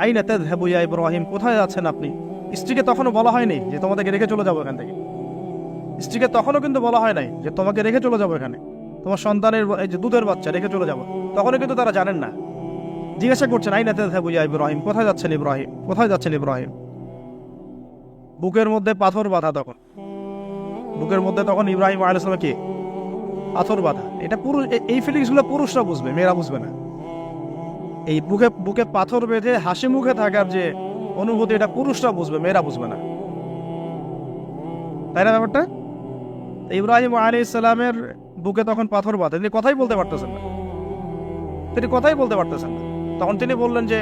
আইনা তাযহাবু ইয়া ইব্রাহিম, কোথায় যাচ্ছেন আপনি? স্ত্রীকে তখনও বলা হয়নি যে তোমাদেরকে রেখে চলে যাবো এখান থেকে। স্ত্রীকে তখনও কিন্তু বলা হয় নাই যে তোমাকে রেখে চলে যাবো এখানে, তোমার সন্তানের এই যে দুধের বাচ্চা রেখে চলে যাবো, তখনও কিন্তু তারা জানেন না। জিজ্ঞাসা করছেন আইনা তাযহাবু ইয়া ইব্রাহিম, কোথায় যাচ্ছেন ইব্রাহিম, কোথায় যাচ্ছেন ইব্রাহিম? বুকের মধ্যে পাথর বাঁধা তখন, বুকের মধ্যে তখন ইব্রাহিম আলাইহিস সালাম কি পাথর বাঁধা। এটা পুরুষ, এই ফিলিংসগুলো পুরুষরা বুঝবে, মেয়েরা বুঝবে না। এই বুকে বুকে পাথর বেঁধে হাসি মুখে থাকার যে অনুভূতি, এটা পুরুষরা বুঝবে, মেয়েরা বুঝবে না, তাই না ব্যাপারটা? ইব্রাহিম আলাইহিস সালামের বুকে তখন পাথর বাঁধা, তিনি কথাই বলতে পারতেছেন না, তিনি কথাই বলতে পারতেছেন না। তখন তিনি বললেন যে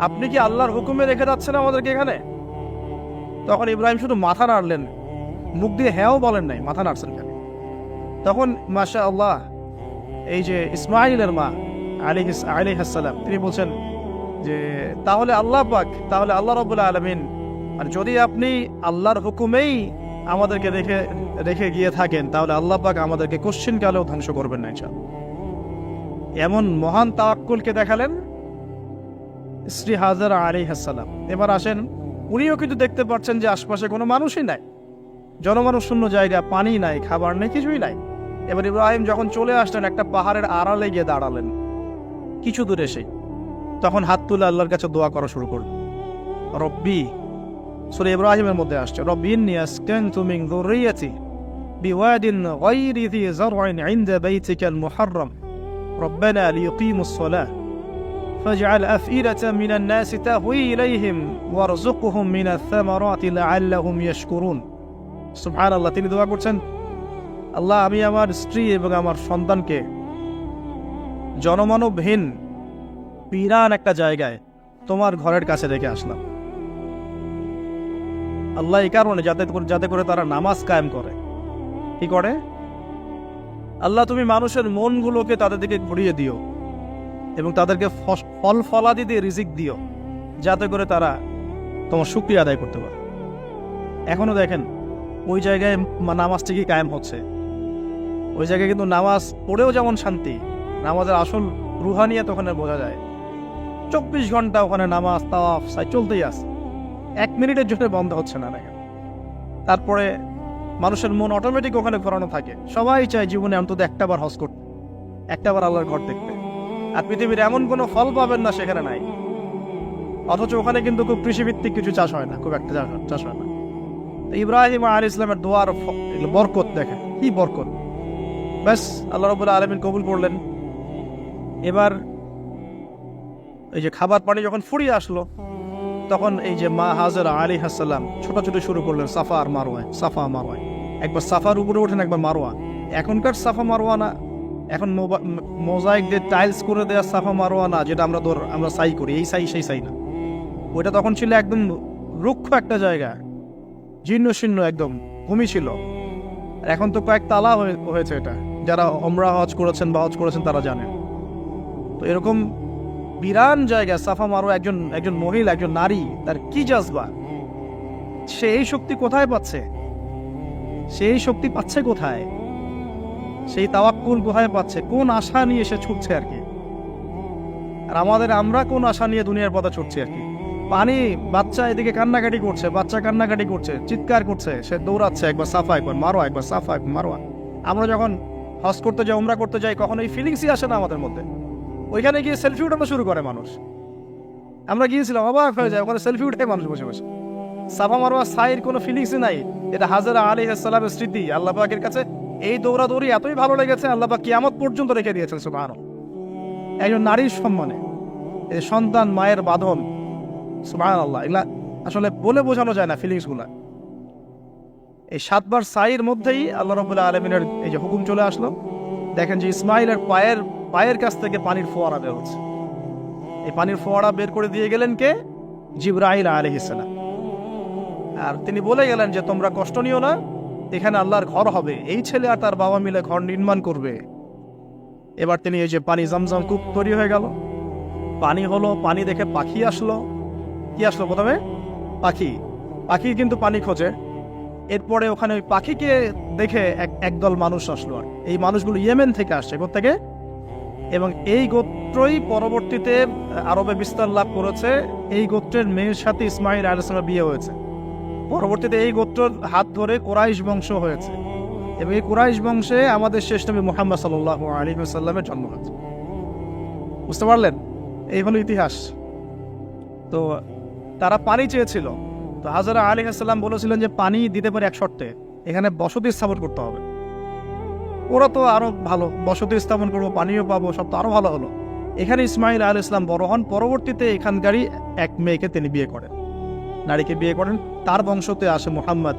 আপনি কি আল্লাহর হুকুমে রেখে যাচ্ছেন আমাদেরকে এখানে? তখন ইব্রাহিম শুধু মাথা নাড়লেন, মুখ দিয়ে হ্যাঁও বলেন নাই, মাথা নাড়ছেন কেন? তখন মাশা আল্লাহ, এই যে ইসমাইলের মা আলাইহিস সালাম, তিনি বলছেন যে তাহলে আল্লাহ পাক, তাহলে আল্লাহ রাব্বুল আলামিন, আর যদি আপনি আল্লাহর হুকুমেই আমাদেরকে রেখে রেখে গিয়ে থাকেন, তাহলে আল্লাহ পাক আমাদেরকে কোশ্চিন কালেও ধ্বংস করবেন না ইনশাআল্লাহ। এমন মহান তাওয়াক্কুলকে দেখালেন স্ত্রী হাজেরা আলাইহিস সালাম। এবার আসেন, উনিও কিন্তু দেখতে পাচ্ছেন যে আশপাশে কোনো মানুষই নাই, জনমানুষ শূন্য জায়গা, পানি নাই, খাবার নেই, কিছুই নাই। এবার ইব্রাহিম যখন চলে আসলেন, একটা পাহাড়ের আড়ালে গিয়ে দাঁড়ালেন কিছু দূরে এসে, তখন হাত তুলে আল্লাহর কাছে দোয়া করা শুরু করলেন। রব্বি, সূরা ইব্রাহিমের মধ্যে আসছে, রব্বি ইন্নী আসকানতু মিন যুররিয়্যাতি বিওয়াদিন গায়রি যি যার'ইন ইনদা বাইতিকাল মুহাররাম রব্বানা লিয়ুকিমুস সালাহ ফাজআল আফইদাতাম মিনান নাসি তাহওয়ি ইলাইহিম ওয়ারযুকহুম মিনাথ থামারাতি লাআল্লাহুম ইয়াশকুরুন। সুবহানাল্লাহ, তিনি দোয়া করছেন, আল্লাহ আমি আমার স্ত্রী এবং আমার সন্তানকে জনমানবহীন বিরান একটা জায়গায় তোমার ঘরের কাছে রেখে আসলাম। আল্লাহ এই কারণে যাতে করে তারা নামাজ কায়েম করে। কি করে? আল্লাহ তুমি মানুষের মনগুলোকে তাদের দিকে ঘুরিয়ে দিও এবং তাদেরকে ফল ফলাদি দিয়ে রিজিক দিও, যাতে করে তারা তোমার শুকরিয়া আদায় করতে পারে। এখনো দেখেন ওই জায়গায় নামাজ ঠিকই কায়েম হচ্ছে। ওই জায়গায় কিন্তু নামাজ পড়েও যেমন শান্তি, নামাজের আসল রুহানিয়াত ওখানে বোঝা যায়। 24 ঘন্টা ওখানে নামাজ তাওয়াফ সাই চলতেই আছে, 1 মিনিটের জন্য বন্ধ হচ্ছে না দেখেন। তারপরে মানুষের মন অটোমেটিক ওখানে ঘোরানো থাকে। সবাই চায় জীবনে অন্তত একটাবার হজ করতে, একটাবার আল্লাহর ঘর দেখতে। আর পৃথিবীর এমন কোনো ফল পাবেন না সেখানে নাই। অথচ ওখানে কিন্তু খুব কৃষিভিত্তিক কিছু চাষ হয় না, খুব একটা চাষ হয় না। ইব্রাহিম আলাইহিস সালামের দোয়ার বরকত দেখেন, কি বরকত! ব্যাস আল্লাহ রাব্বুল আলামিন কবুল করলেন। এবার এই যে খাবার পানি যখন ফুরিয়ে আসলো, তখন এই যে মা হাজেরা আলাইহিস সালাম ছোটাছুটি শুরু করলেন সাফা আর মারওয়ায়, সাফা মারওয়ায়। একবার সাফার উপরে ওঠেন, একবার মারওয়া। এখনকার সাফা মারওয়া না, এখন মোজাইক দিয়ে টাইলস করে দেওয়া সাফা মারওয়া না, যেটা আমরা সাই করি, এই সাই সেই সাই না। ওইটা তখন ছিল একদম রুক্ষ একটা জায়গা, জীর্ণ শীর্ণ, একদম ভূমি ছিল। আর এখন তো কয়েক তালা হয়েছে। এটা যারা ওমরা হজ করেছেন বা হজ করেছেন তারা জানেন। তো এরকম বিরান জায়গা সাফা মারওয়া, একজন মহিলা, একজন নারী, তার কি জাজবা! সে এই শক্তি কোথায় পাচ্ছে? সেই শক্তি পাচ্ছে কোথায়? সেই তাওয়াক্কুল কোথায় পাচ্ছে? কোন আশা নিয়ে সে ছুটছে আর কি? আর আমরা কোন আশা নিয়ে দুনিয়ার পথে ছুটছি আর কি? পানি, বাচ্চা এদিকে কান্নাকাটি করছে, বাচ্চা কান্নাকাটি করছে, চিৎকার করছে, সে দৌড়াচ্ছে, একবার সাফা একবার মারওয়া, একবার সাফা একবার মারওয়া। আমরা যখন হজ করতে যাই, উমরা করতে যাই, কখনো এই ফিলিংসই আসে না আমাদের মধ্যে। ওইখানে গিয়ে সেলফি উঠানো শুরু করে মানুষ। আমরা গিয়েছিলাম, অবাক হয়ে যায়, ওখানে সেলফি উঠে মানুষ বসে বসে। সাফা মারওয়া সাইর কোনো ফিলিংসই নাই। এটা হাজেরা আলাইহিস সালামের স্মৃতি আল্লাহ পাকের কাছে। এই দৌড়াদৌড়ি এতই ভালো লেগেছে, আল্লাহ পাক কিয়ামত পর্যন্ত রেখে দিয়েছেন সুবহানাল্লাহ। একজন নারীর সম্মানে, এই সন্তান, মায়ের বাঁধন, সুবহানাল্লাহ, এগুলা আসলে বলে বোঝানো যায় না ফিলিংসগুলা। এই 7 বার সাইর মধ্যেই আল্লাহ রাব্বুল আলামিনের এই যে হুকুম চলে আসলো। দেখেন যে ইসমাইলের পায়ের কাছ থেকে পানির ফোয়ারা বের হচ্ছে। এই পানির ফোয়ারা বের করে দিয়ে গেলেন কে? জিবরাইল আলাইহিস সালাম। আর তিনি বলে গেলেন যে তোমরা কষ্ট নিও না, এখানে আল্লাহর ঘর হবে, এই ছেলে আর তার বাবা মিলে ঘর নির্মাণ করবে। এবার তিনি এই যে পানি, জমজম কূপ তৈরি হয়ে গেল, পানি হলো, পানি দেখে পাখি আসলো। কি আসলো প্রথমে? পাখি কিন্তু পানি খোঁজে। এরপরে ওখানে ওই পাখিকে দেখে একদল মানুষ আসলো। আর এই মানুষগুলো ইয়েমেন থেকে আসছে। কোথা থেকে? এবং এই গোত্রই পরবর্তীতে আরবে বিস্তার লাভ করেছে। এই গোত্রের মেয়ের সাথে ইসমাইল আলাইহিস সালামের বিয়ে হয়েছে। পরবর্তীতে এই গোত্রের হাত ধরে কুরাইশ বংশ হয়েছে এবং এই কুরাইশ বংশে আমাদের শেষ নবী মুহাম্মদ সাল্লাল্লাহু আলাইহি ওয়াসাল্লামের জন্ম হয়েছে। বুঝতে পারলেন? এই হলো ইতিহাস। তো তারা পানি চেয়েছিল, তো হাজরা আলাইহিস সালাম বলেছিলেন যে পানি দিতে পারে এক শর্তে, এখানে বসতি স্থাপন করতে হবে। ওরা তো আরো ভালো, বসতি স্থাপন করবো, পানিও পাবো, সব তো আরো ভালো হলো। এখানে ইসমাইল আলাইহিস সালাম বড় হন, পরবর্তীতে এখানকারই এক মেয়েকে তিনি বিয়ে করেন, নারীকে বিয়ে করেন। তার বংশতে আসে মুহাম্মদ,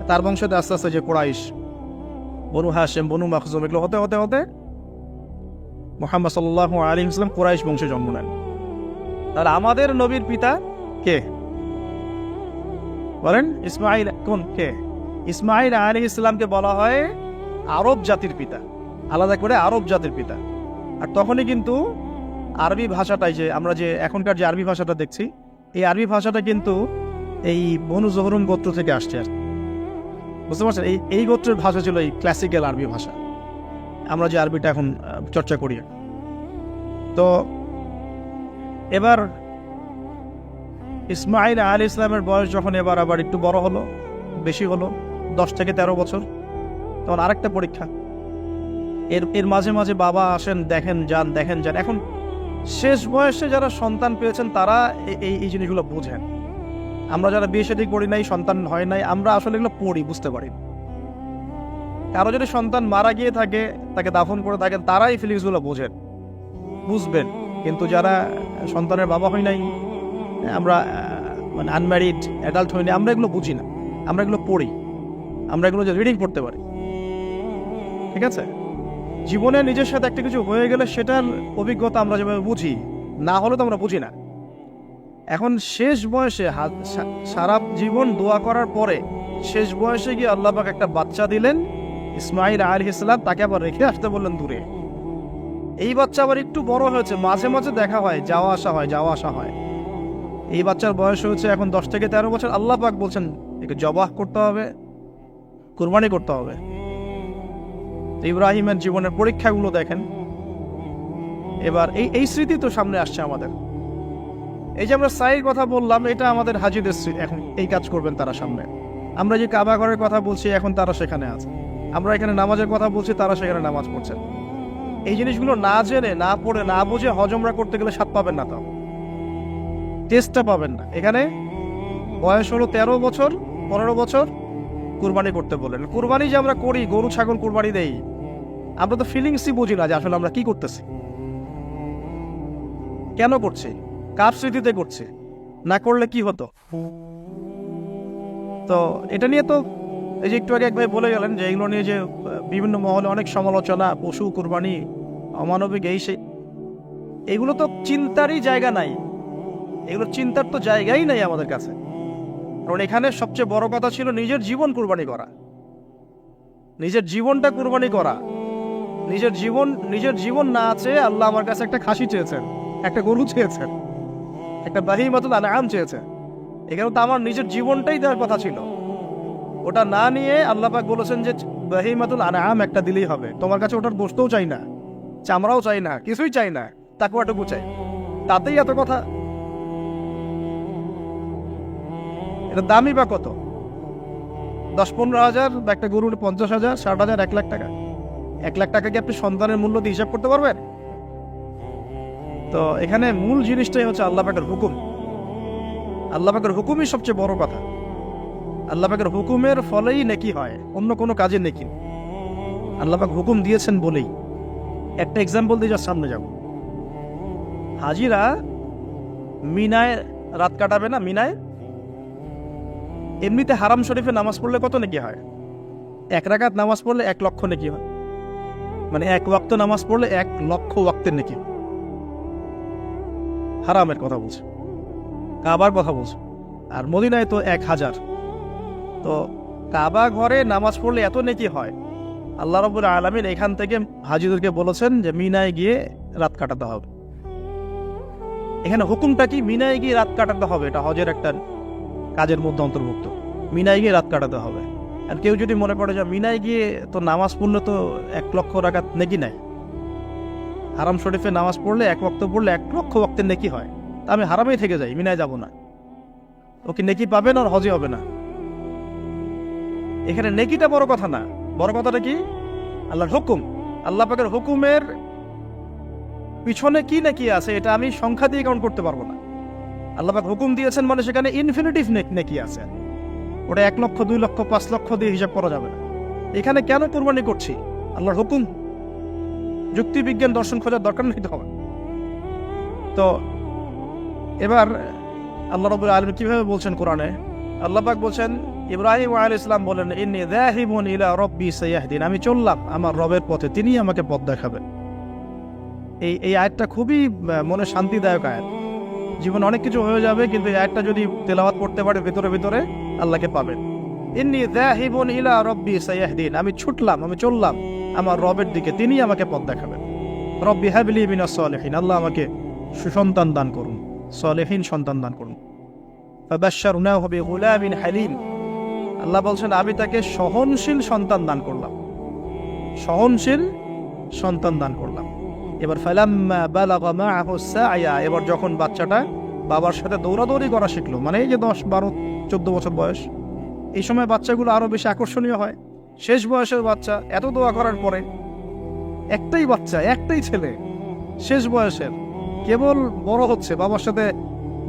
তার বংশতে আস্তে আস্তে যে কুরাইশ, বনু হাশেম, বনু মাখজুম, এগুলো হতে হতে হতে মুহাম্মদ সাল্লাল্লাহু আলাইহি ওয়াসাল্লাম কুরাইশ বংশে জন্ম নেন। তাহলে আমাদের নবীর পিতা কে বলেন? ইসমাইল। কোন কে? ইসমাইল আলাইহিস সালামকে বলা হয় আরব জাতির পিতা, আলাদা করে আরব জাতির পিতা। আর তখনই কিন্তু আরবি ভাষাটাই, যে আমরা যে এখনকার যে আরবি ভাষাটা দেখছি, এই আরবি ভাষাটা কিন্তু এই বনু জহরুম গোত্র থেকে আসছে। আর বুঝতে পারছেন, এই গোত্রের ভাষা ছিল এই ক্লাসিক্যাল আরবি ভাষা, আমরা যে আরবিটা এখন চর্চা করি। তো এবার ইসমাইল আলাইহিস সালামের বয়স যখন এবার আবার একটু বড় হলো, বেশি হলো, 10 থেকে 13 বছর, তখন আরেকটা পরীক্ষা। এর মাঝে মাঝে বাবা আসেন, দেখেন যান, দেখেন যান। এখন শেষ বয়সে যারা সন্তান পেয়েছেন তারা এই জিনিসগুলো বোঝেন। আমরা যারা বিয়ে শাদী করি নাই, সন্তান হয় নাই, আমরা আসলে এগুলো পড়ি, বুঝতে পারি। কারো যদি সন্তান মারা গিয়ে থাকে, তাকে দাফন করে থাকেন, তারাই ফিলিংসগুলো বোঝেন, বুঝবেন। কিন্তু যারা সন্তানের বাবা হয় নাই, আমরা মানে আনম্যারিড অ্যাডাল্ট হইনি, আমরা এগুলো বুঝি না, আমরা এগুলো পড়ি, আমরা এগুলো যে রিডিং পড়তে পারি। ঠিক আছে? জীবনে নিজের সাথে একটা কিছু হয়ে গেলে সেটার অভিজ্ঞতা আমরা যেভাবে বুঝি, না হলে তো আমরা বুঝি না। এখন শেষ বয়সে সারা জীবন দোয়া করার পরে শেষ বয়সে গিয়ে আল্লাহ পাক একটা বাচ্চা দিলেন, ইসমাইল আলাইহিস সালাম, তাকে আবার রেখে আসতে বললেন দূরে। এই বাচ্চা আবার একটু বড় হয়েছে, মাঝে মাঝে দেখা হয়, যাওয়া আসা হয়, যাওয়া আসা হয়। এই বাচ্চার বয়স হয়েছে এখন 10 থেকে 13 বছর। আল্লাহ পাক বলছেন একে জবাহ করতে হবে, কুরবানি করতে হবে। ইব্রাহিমের জীবনের পরীক্ষাগুলো দেখেন। এবার এই স্মৃতি তো সামনে আসছে আমাদের। এই যে আমরা সাইর কথা বললাম, এটা আমাদের হাজিদের স্মৃতি। এখন এই কাজ করবেন তারা সামনে। আমরা যে কাবা ঘরের কথা বলছি, এখন তারা সেখানে আছে। আমরা এখানে নামাজের কথা বলছি, তারা সেখানে নামাজ পড়ছে। এই জিনিসগুলো না জেনে, না পড়ে, না বুঝে হজমরা করতে গেলে স্বাদ পাবেন না, তাও টেস্টটা পাবেন না। এখানে বয়স হলো 13 বছর, 15 বছর, কুরবানি করতে বলেন। কুরবানি যে আমরা করি, গরু ছাগল কুরবানি দেই, আমরা তো ফিলিংসই বুঝি না যে আসলে আমরা কি করতেছি, কেন করছি, কার স্মৃতিতে করছি, না করলে কি হতো। তো এটা নিয়ে তো এই যে একটু আগে এক ভাই বলে গেলেন যে এগুলো নিয়ে যে বিভিন্ন মহলে অনেক সমালোচনা, পশু কুরবানি, অমানবিক, এই সেই, এগুলো তো চিন্তারই জায়গা নাই। এগুলো চিন্তার তো জায়গাই নাই আমাদের কাছে। কারণ এখানে সবচেয়ে বড় কথা ছিল নিজের জীবন কুরবানি করা, নিজের জীবনটা কুরবানি করা। নিজের জীবন না আছে, আল্লাহ আমার কাছে একটা খাসি চেয়েছেন, একটা গরু চেয়েছেন, একটা বাহিমাতুল আনআম চেয়েছেন। এখানে তো আমার নিজের জীবনটাই দেওয়ার কথা ছিল। ওটা না নিয়ে আল্লাহ পাক বলেছেন যে বাহিমাতুল আনআম একটা দিলেই হবে। তোমার কাছে ওটার গোশতও চাই না, চামড়াও চাই না, কিছুই চাই না, তাকওয়াটুকু চাই। তাতেই এত কথা। এটা দামই বা কত? 10-15 হাজার, বা একটা গরুর 50,000, 60,000, 1 লাখ টাকা। 1 লাখ টাকা কি আপনি সন্তানের মূল্য দিয়ে হিসাব করতে পারবেন? তো এখানে মূল জিনিসটাই হচ্ছে আল্লাহ পাকের হুকুম। আল্লাহ পাকের হুকুমই সবচেয়ে বড় কথা। আল্লাহ পাকের হুকুমের ফলেই নেকি হয়, অন্য কোনো কাজে নেকি। আল্লাহ পাক হুকুম দিয়েছেন বলেই। একটা এক্সাম্পল দিয়ে যা সামনে যাব। হাজিরা মিনায় রাত কাটাবে না? মিনায় এমনিতে হারাম শরীফে নামাজ পড়লে কত নেকি হয়? 1 রাকাত নামাজ পড়লে 1 লক্ষ নেকি হয়। মানে 1 ওয়াক্ত নামাজ পড়লে 1 লক্ষ ওয়াক্তের নেকি। হারামের কথা বলছে, কাবার কথা বলছে। আর মদিনায় তো 1000। তো কাবা ঘরে নামাজ পড়লে এত নেকি হয়। আল্লাহ রাব্বুল আলামিন এখান থেকে হাজিদেরকে বলেছেন যে মিনায় গিয়ে রাত কাটাতে হবে। এখানে হুকুমটা কি? মিনায় গিয়ে রাত কাটাতে হবে, এটা হজের একটা কাজের মধ্যে অন্তর্ভুক্ত। মিনায় গিয়ে রাত কাটাতে হবে। আর কেউ যদি মনে করে যে মিনায় গিয়ে তো নামাজ পড়লে তো 1 লক্ষ রাকাত নেকি নাই, হারাম শরীফে নামাজ পড়লে 1 ওয়াক্ত পড়লে 1 লক্ষ ওয়াক্তের নেকি হয়, তা আমি হারামেই থেকে যাই, মিনায় যাব না, ও কি নেকি পাবে না, আর হজই হবে না। এখানে নেকিটা বড় কথা না, বড় কথাটা কি আল্লাহর হুকুম। আল্লাহ পাকের হুকুমের পিছনে কি নেকি আছে এটা আমি সংখ্যা দিয়ে কাউন্ট করতে পারবো না। আল্লাহ পাক হুকুম দিয়েছেন মানে সেখানে ইনফিনিটিভ নেকি আছে, ওটা 1 লক্ষ 2 লক্ষ 5 লক্ষ দিয়ে হিসাব করা যাবে না। এখানে কেন কুরবানি করছি? আল্লাহর হুকুম, যুক্তি বিজ্ঞান দর্শন খোঁজার দরকার নেই তো। তো এবার আল্লাহ রাব্বুল আলামিন কিভাবে বলছেন কোরআনে? আল্লাহ পাক বলছেন, ইব্রাহিম আলাইহিস সালাম বলেন, ইন্নী যাহিবুন ইলা রাব্বি সায়াহদিন, আমি চললাম আমার রবের পথে, তিনি আমাকে পথ দেখাবেন। এই আয়াতটা খুবই মনে শান্তিদায়ক আয়াত। জীবনে অনেক কিছু হয়ে যাবে, কিন্তু এই আয়াতটা যদি তেলাওয়াত করতে পারে ভিতরে ভিতরে আল্লাহকে পাবেন। ইন্নী যাহিবুন ইলা রাব্বি সায়াহদিন, আমি ছুটলাম, আমি চললাম আমার রবের দিকে, তিনি আমাকে পথ দেখাবেন। রব্বি হাবলি মিনাস সালিহিন, আল্লাহ আমাকে সুসন্তান দান করুন, সালেহীন সন্তান দান করুন। ফাবাশশারনাহু বিগুলামিন হালিম, আল্লাহ বলছেন আমি তাকে সহনশীল সন্তান দান করলাম, সহনশীল সন্তান দান করলাম। এবার ফালাম্মা বালাগা মাআহু সা'য়া, এবার যখন বাচ্চাটা বাবার সাথে দৌড়াদৌড়ি করা শিখলো, মানে এই যে 10, 12, 14 বছর বয়স, এই সময় বাচ্চাগুলো আরো বেশি আকর্ষণীয় হয়। শেষ বয়সের বাচ্চা, এত দোয়া করার পরে একটাই বাচ্চা, একটাই ছেলে, শেষ বয়সের, কেবল বড় হচ্ছে, বাবার সাথে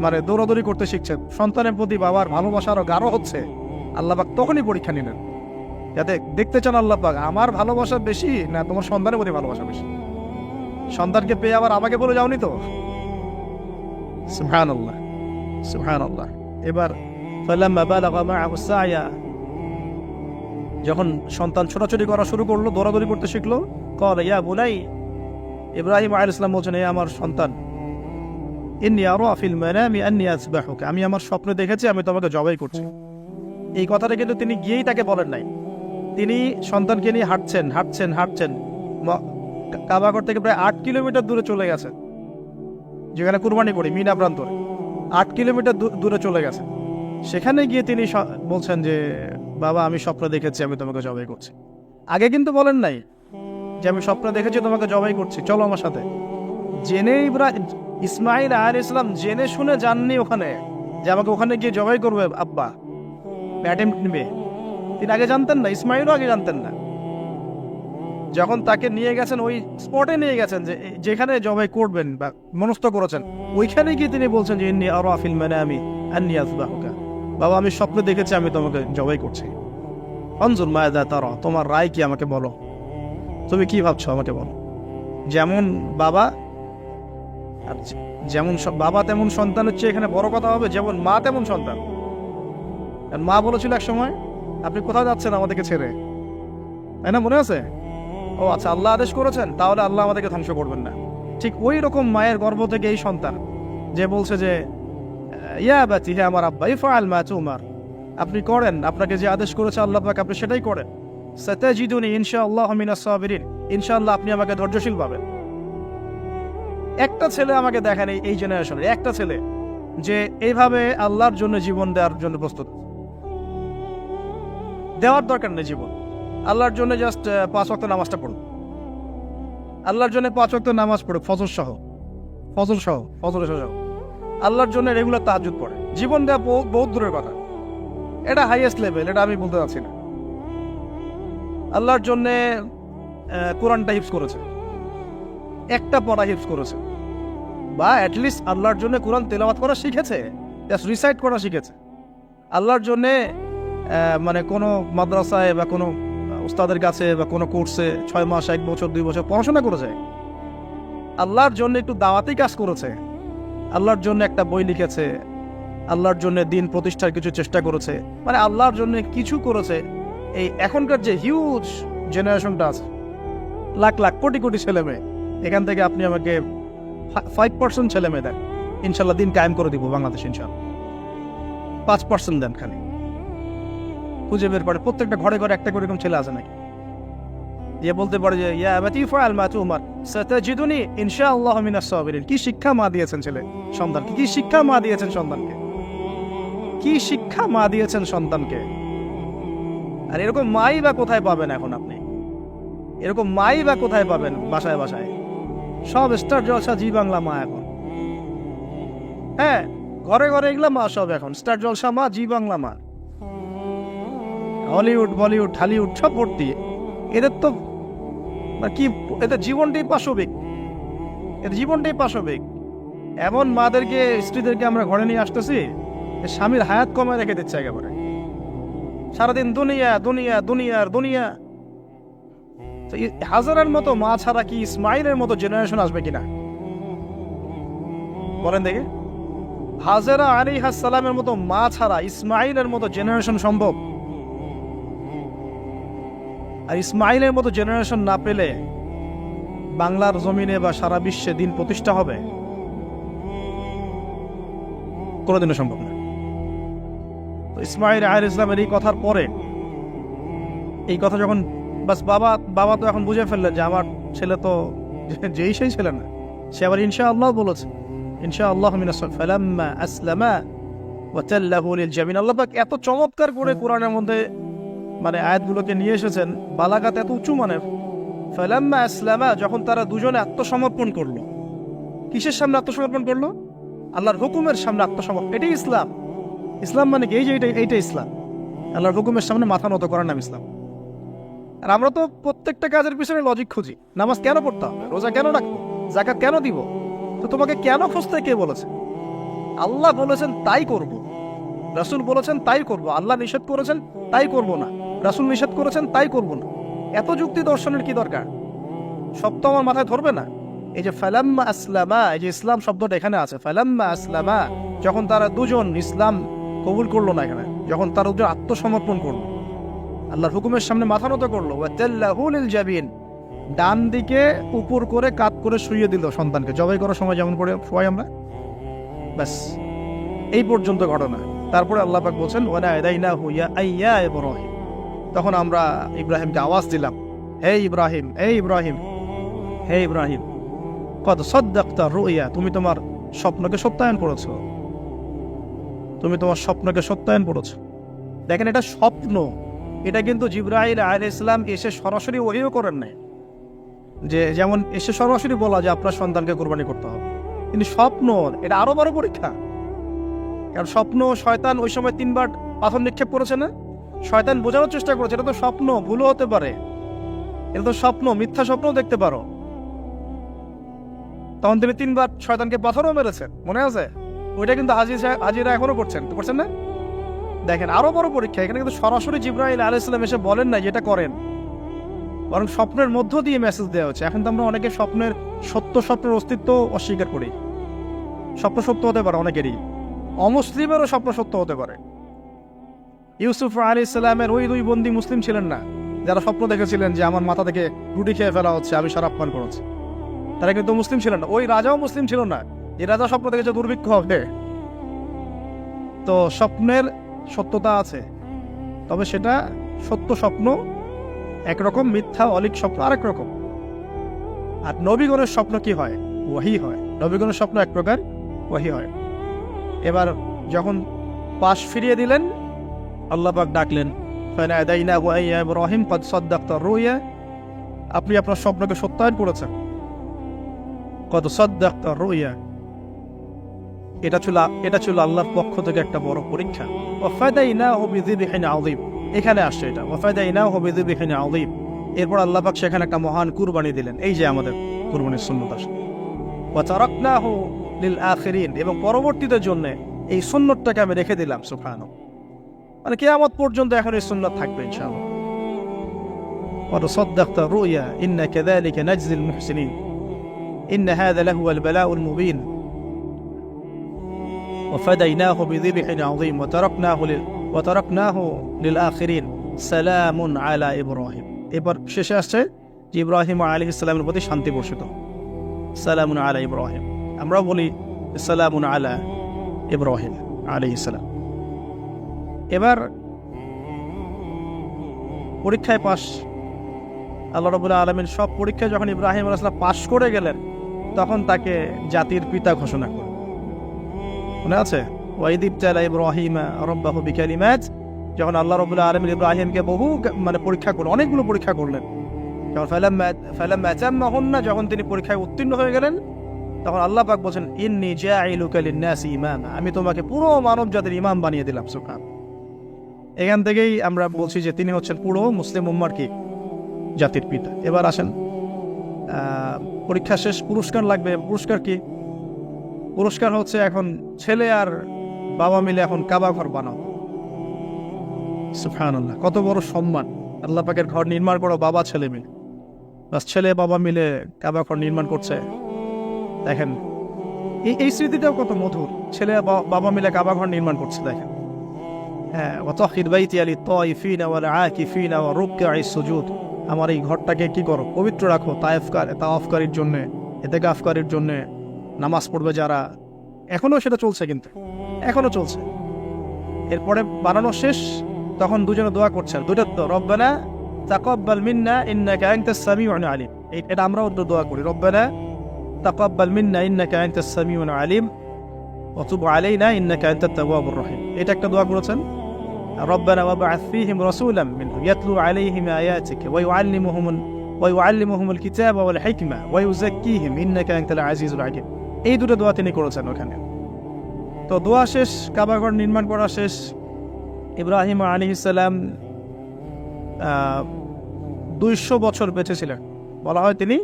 মানে দৌড়াদৌড়ি করতে শিখছে, সন্তানের প্রতি বাবার ভালোবাসা আরো গাঢ় হচ্ছে। আল্লাহ পাক তখনই পরীক্ষা নিলেন, যাতে দেখতে চান আল্লাহ পাক আমার ভালোবাসা বেশি না তোমার সন্তানের প্রতি ভালোবাসা বেশি। সন্তানকে পেয়ে আবার আমাকে বলে যাওনি তো। সুবহানাল্লাহ, সুবহানাল্লাহ। এবার ফালাম্মা বালাগা মাআহু সা'য়া, যখন সন্তান ছোটাছুটি করা শুরু করলো, দৌড়াদৌড়ি করতে শিখলো, ক্বালা ইয়া বুনাই, ইব্রাহিম আলাইহিস সালাম বলছেন, হে আমার সন্তান, ইন্নী আরা ফিল মানামি আন্নী আযবাহুকা, আমি আমার স্বপ্নে দেখেছি আমি তোমাকে জবাই করছি। এই কথাটা কিন্তু তিনি গিয়েই তাকে বলেন নাই, তিনি সন্তানকে নিয়ে হাঁটছেন হাঁটছেন হাঁটছেন, কাবাগর থেকে প্রায় 8 কিলোমিটার দূরে চলে গেছে, যেখানে কুরবানি করি মিনা প্রান্তরে 8 কিলোমিটার দূরে চলে গেছে। সেখানে গিয়ে তিনি বলছেন যে বাবা আমি স্বপ্ন দেখেছি আমি তোমাকে জবাই করছি। আগে কিন্তু বলেন নাই যে আমি স্বপ্ন দেখেছি তোমাকে জবাই করছি, চলো আমার সাথে। জেনে ইসমাইল আলাইহিস সালাম জেনে শুনে যাননি ওখানে যে আমাকে ওখানে গিয়ে জবাই করবে আব্বা, অ্যাটেম্প্ট নেবে। তিনি আগে জানতেন না, ইসমাইলও আগে জানতেন না। যখন তাকে নিয়ে গেছেন, ওই স্পটে নিয়ে গেছেন যে যেখানে জবাই করবেন বা মনস্থ করেছেন, ওইখানে গিয়ে তিনি বলছেন যে ইন্নী আরা ফিল মানামি আন্নী আযবাহুকা, বাবা আমি স্বপ্ন দেখেছি আমি তোমাকে জবাই করছি। আনজুর মাযা তারা, তোমার রায় কি আমাকে বলো, তুমি কি ভাবছো আমাকে বলো। যেমন বাবা আর যেমন বাবা তেমন সন্তান হচ্ছে এখানে বড় কথা হবে, যেমন মা তেমন সন্তান। মা বলেছিল এক সময়, আপনি কোথাও যাচ্ছেন আমাদেরকে ছেড়ে, তাই না, মনে আছে? ও আচ্ছা, আল্লাহ আদেশ করেছেন, তাহলে আল্লাহ আমাদেরকে ধ্বংস করবেন না। ঠিক ওই রকম মায়ের গর্ভ থেকে এই সন্তান যে বলছে যে ইয়া বাতি, হে আমার আব্বা, ইফআল মা তুমার, আপনি করেন, আপনাকে যে আদেশ করেছে আল্লাহ পাক আপনি সেটাই করেন। সাতাজিদুনি ইনশাআল্লাহু মিনাস সাবিরিন, ইনশাআল্লাহ আপনি আমাকে ধৈর্যশীল পাবেন। একটা ছেলে আমাকে দেখেন এই জেনারেশনের, একটা ছেলে যে এইভাবে আল্লাহর জন্য জীবন দেওয়ার জন্য প্রস্তুত। দেওয়ার দরকার নেই জীবন, আল্লাহর জন্য জাস্ট 5 ওয়াক্ত নামাজটা পড়ুক, আল্লাহর জন্য 5 ওয়াক্ত নামাজ পড়ুক, ফজর সহ আল্লাহর জন্য রেগুলার তাহাজ্জুদ পড়ে। জীবন দেওয়া বহুত দূরের কথা, এটা হাইয়েস্ট লেভেল, এটা আমি বলতে চাচ্ছি না। আল্লাহর জন্য কোরআনটা হিফজ করেছে, একটা পড়া হিফজ করেছে, বা অ্যাটলিস্ট আল্লাহর জন্য কোরআন তেলাওয়াত করা শিখেছে, জাস্ট রিসাইট করা শিখেছে। আল্লাহর জন্যে মানে কোনো মাদ্রাসায় বা কোনো উস্তাদের কাছে বা কোনো কোর্সে 6 মাস 1 বছর 2 বছর পড়াশোনা করেছে। আল্লাহর জন্য একটু দাওয়াতি কাজ করেছে, আল্লাহর জন্য একটা বই লিখেছে, আল্লাহর জন্য দিন প্রতিষ্ঠার কিছু চেষ্টা করেছে, মানে আল্লাহর জন্য কিছু করেছে। এই এখনকার যে হিউজ জেনারেশনটা আছে, লাখ লাখ কোটি কোটি ছেলে মেয়ে, এখান থেকে আপনি আমাকে 5% ছেলে মেয়ে দেন, ইনশাল্লাহ দিন কায়েম করে দিব বাংলাদেশ, ইনশাল্লাহ। 5% দেন, খালি খুঁজে বের করে প্রত্যেকটা ঘরে ঘরে একটা করে এরকম ছেলে আছে নাকি যে বলতে পারে যে ইয়া আবাতি ফাআল মা তুমার সাতাজিদুনি ইনশাআল্লাহু মিনাস সাবিরিন। কি শিক্ষা মা দিয়েছেন ছেলে সন্তানকে, কি শিক্ষা মা দিয়েছেন সন্তানকে, কি শিক্ষা মা দিয়েছেন সন্তানকে। আর এরকম মাই বা কোথায় পাবেন এখন আপনি, এরকম মাই বা কোথায় পাবেন বাসায় বাসায়? সব স্টার জলসা জি বাংলা মা এখন। হ্যাঁ, ঘরে ঘরে এগুলা মা সব এখন, স্টার জলসা মা, জি বাংলা মা, হলিউড বলিউড ঢালিউড সব ভর্তি। এদের তো কি, এদের জীবনটাই পাশবিক, এদের জীবনটাই পাশবিক। এমন মাদেরকে স্ত্রীদেরকে আমরা ঘরে নিয়ে আসতেছি, স্বামীর হায়াত কমায় রেখে দিচ্ছে একেবারে, সারাদিন দুনিয়া দুনিয়া দুনিয়ার দুনিয়া। হাজারের মতো মা ছাড়া কি ইসমাইলের মতো জেনারেশন আসবে কিনা বলেন দেখে? হাজারা আলাইহিস সালামের মতো মা ছাড়া ইসমাইলের মতো জেনারেশন সম্ভব? আর ইসমাইলের মতো জেনারেশন না পেলে বাংলার জমিনে বা সারা বিশ্বে দিন প্রতিষ্ঠা হবে কোনোদিনও সম্ভব না। তো ইসমাইল আলাইহিস সালামের এই কথার পরে, এই কথা যখন বাস বাবা তো এখন বুঝে ফেললেন যে আমার ছেলে তো যেই সেই ছেলে না, সে আবার ইনশাআল্লাহ বলেছে, ইনশাআল্লাহ মিনাস ফালাম্মা আসলামা ওয়া তাল্লাহু লিল জামিন। আল্লাহ পাক এত চমৎকার করে কোরআনের মধ্যে মানে আয়াতগুলোকে নিয়ে এসেছেন, বালাগাত এত উঁচু মানের। ফালাম্মা আসলামা, যখন তারা দুজনে আত্মসমর্পণ করলো। কিসের সামনে আত্মসমর্পণ করলো? আল্লাহর হুকুমের সামনে আত্মসমর্পণ। এটাই ইসলাম। ইসলাম মানে কি? এই যে এইটা ইসলাম, আল্লাহর হুকুমের সামনে মাথা নত করার নাম ইসলাম। আর আমরা তো প্রত্যেকটা কাজের পিছনে লজিক খুঁজি। নামাজ কেন পড়তে হবে, রোজা কেন রাখবো, যাকাত কেন দিব? তো তোমাকে কেন খুঁজতে কে বলেছে? আল্লাহ বলেছেন তাই করব, রাসূল বলেছেন তাই করব। আল্লাহ নিষেধ করেছেন তাই করব না, রাসূল নিষেধ করেছেন তাই করব না। এত যুক্তি দর্শনের কি দরকার? সব তো আমার মাথায় ধরবে না। এই যে ফালাম্মা আসলামা, এই যে ইসলাম শব্দটা এখানে আছে, ফালাম্মা আসলামা, যখন তারা দুজন ইসলাম কবুল করলো না, এখানে যখন তারা দুজন আত্মসমর্পণ করলো, আল্লাহর হুকুমের সামনে মাথা নত করলো, ওয়া তাল্লাহু লিল জাবিন, ডান দিকে উপর করে কাত করে শুইয়ে দিল সন্তানকে, জবাই করার সময় যেমন করে শোয়াই আমরা, ব্যাস এই পর্যন্ত ঘটনা। তারপরে আল্লাহ পাক বলছেন ওয়া নাদাইনাহু ইয়া ইব্রাহিম, তখন আমরা ইব্রাহিমকে আওয়াজ দিলাম, হে ইব্রাহিম, হে ইব্রাহিম, হে ইব্রাহিম, কদ সাদ্দাকতা রুইয়া, তুমি তোমার স্বপ্নকে সত্যায়ন করেছো, তুমি তোমার স্বপ্নকে সত্যায়ন করেছো। দেখেন, এটা স্বপ্ন, এটা কিন্তু জিবরাইল আলাইহিস সালাম এসে সরাসরি ওহীও করেন নাই, যে যেমন এসে সরাসরি বলা যে আপনার সন্তানকে কোরবানি করতে হবে। কিন্তু স্বপ্ন, এটা আরো বড় পরীক্ষা। কারণ স্বপ্ন, শয়তান ওই সময় 3 বার পাথর নিক্ষেপ করেছে না, শয়তান বোঝানোর চেষ্টা করেছে এটা তো স্বপ্ন, ভুলও হতে পারে, এটা তো স্বপ্ন, মিথ্যা স্বপ্নও দেখতে পারো। তখন তিনি 3 বার শয়তানকে পাথরও মেরেছেন, মনে আছে? ওইটা কিন্তু হাজিরা এখনো করছেন না? দেখেন, আরো বড় পরীক্ষা। এখানে কিন্তু সরাসরি জিবরাইল আলাইহিস সালাম এসে বলেন না যেটা করেন, বরং স্বপ্নের মধ্য দিয়ে মেসেজ দেওয়া হচ্ছে। এখন তো আমরা অনেকে স্বপ্নের স্বপ্নের অস্তিত্ব অস্বীকার করি। স্বপ্ন সত্য হতে পারে অনেকেরই, অমুসলিমেরও স্বপ্ন সত্য হতে পারে। ইউসুফ আলাইহিস সালামের ওই 2 বন্দী মুসলিম ছিলেন না, যারা স্বপ্ন দেখেছিলেন যে আমার মাথা থেকে রুটি খেয়ে ফেলা হচ্ছে, আমি শরাব পান করেছি, তারা কিন্তু মুসলিম ছিলেন না। ওই রাজাও মুসলিম ছিল না, যে রাজা স্বপ্ন দেখেছে দুর্ভিক্ষ হবে। তো স্বপ্নের সত্যতা আছে, তবে সেটা সত্য স্বপ্ন একরকম, মিথ্যা অলিক স্বপ্ন আরেক রকম। আর নবীগণের স্বপ্ন কি হয়? ওয়াহি হয়। নবীগণের স্বপ্ন এক প্রকার, ওয়াহি হয়। এবার যখন পাশ ফিরিয়ে দিলেন, আল্লাহ পাক ডাকলেন, ফানাদাইনাহু ইয়া ইব্রাহিম কদ সাদ্দাকতা রুইয়া, আপনি আপনার স্বপ্নকে সত্যায়ন করেছেন। কদ সাদ্দাকতা রুইয়া, এটা ছিল আল্লাহর পক্ষ থেকে একটা বড় পরীক্ষা। ওয়া ফাদাইনাহু বিযিবহিন আযীম, এখানে আসছে এটা, ওয়া ফাদাইনাহু বিযিবহিন আযীম। এরপর আল্লাহ পাক সেখানে একটা মহান কুরবানি দিলেন। এই যে আমাদের কুরবানির সুন্নাত আছে। ওয়া তারাকনাহু লিল আখিরিন, এবং পরবর্তীদের জন্য এই সুন্নতটাকে আমি রেখে দিলাম। সুবহানাল্লাহ, মানে কিয়ামত পর্যন্ত এখন এই সুন্নাত থাকবে ইনশাআল্লাহ। ওয়া সাদ্দাকতা রুইয়া ইন্না কাযালিকা নাজজিল মুহসিনিন ইন্না হাযা লাহুয়াল বালাউল মুবিন ওয়া ফাদাইনাহু বিযিবহিন আযীম ওয়া তারাকনাহু লিল আখিরিন সালামুন আলা ইব্রাহিম। এবার শেষে আসছে যে ইব্রাহিম আলাইহিস সালামের প্রতি শান্তি বর্ষিত, সালামুন আলা ইব্রাহিম। আমরাও বলি সালামুন আলা ইব্রাহিম আলাইহিস সালাম। এবার পরীক্ষায় পাশ, আল্লাহ রাব্বুল আলামিন সব পরীক্ষায় যখন ইব্রাহিম আলাইহিস সালাম পাশ করে গেলেন, তখন তাকে জাতির পিতা ঘোষণা করেন। মনে আছে? ওয়াইদ ইবতালা ইব্রাহিমা রাব্বাহু বিকালিমাত, যখন আল্লাহ রাব্বুল আলামিন ইব্রাহিমকে বহু পরীক্ষা করলেন, অনেকগুলো পরীক্ষা করলেন, যখন যখন তিনি পরীক্ষায় উত্তীর্ণ হয়ে গেলেন, তখন আল্লাহ পাক বলছেন ইন্নী জাইলুকা লিন-নাসি ইমামা, আমি তোমাকে পুরো মানব জাতির ইমাম বানিয়ে দিলাম। সুবহান। এখান থেকেই আমরা বলছি যে তিনি হচ্ছেন পুরো মুসলিম উম্মার কি জাতির পিতা। এবার আসেন, পরীক্ষা শেষ, পুরস্কার লাগবে। পুরস্কার কি? পুরস্কার হচ্ছে এখন ছেলে আর বাবা মিলে এখন কাবা ঘর বানাও। সুবহানাল্লাহ, কত বড় সম্মান! আল্লাহ পাকের ঘর নির্মাণ করো বাবা ছেলে মিলে, বাস ছেলে বাবা মিলে কাবা ঘর নির্মাণ করছে। দেখেন এই স্মৃতিটাও কত মধুর, ছেলে বাবা মিলে কাবা ঘর নির্মাণ করছে। দেখেন, হ্যাঁ, ওয়াতাহির বাইতি লিত-তাইফিনা ওয়াল আকিফিনা ওয়া রুকআইস সুজুদ, আমার এই ঘরটাকে কি করো, পবিত্র রাখো তাওয়াফকারীর জন্য, ইতিকাফকারীর জন্য, নামাজ পড়বে যারা। এখনো সেটা চলছে, কিন্তু এখনো চলছে। এরপরে বানানো শেষ, তখন দুজনে দোয়া করছেন, দুইটা তো, রব্বানা তাকাব্বাল মিন্না ইন্নাকা আনতাস সামিউল আলিম। এটা আমরাও দোয়া করি, রব্বানা তাকাব্বাল মিন্না ইন্নাকা আনতাস সামিউল আলিম ওয়া তুব আলাইনা ইন্নাকা আনতাত তাওয়াবুর রহিম। এটা একটা দোয়া করেছেন। রব্বানা ওয়াবআথ ফীহিম রাসূলাম মিনহুম ইয়াতলু আলাইহিম আয়াতিকা ওয়া ইউআল্লিমুহুমুল কিতাবা ওয়াল হিকমা ওয়া ইউযাক্কিহিম ইন্নাকা আনতাল আজিজুল হাকীম। এই দুটো দোয়া তিনি করেছেন ওখানে। তো দোয়া শেষ, কাবা ঘর নির্মাণ করা শেষ। ইব্রাহিম আলাইহিস সালাম 200 বছর বেঁচে ছিলেন, বলা হয় তিনি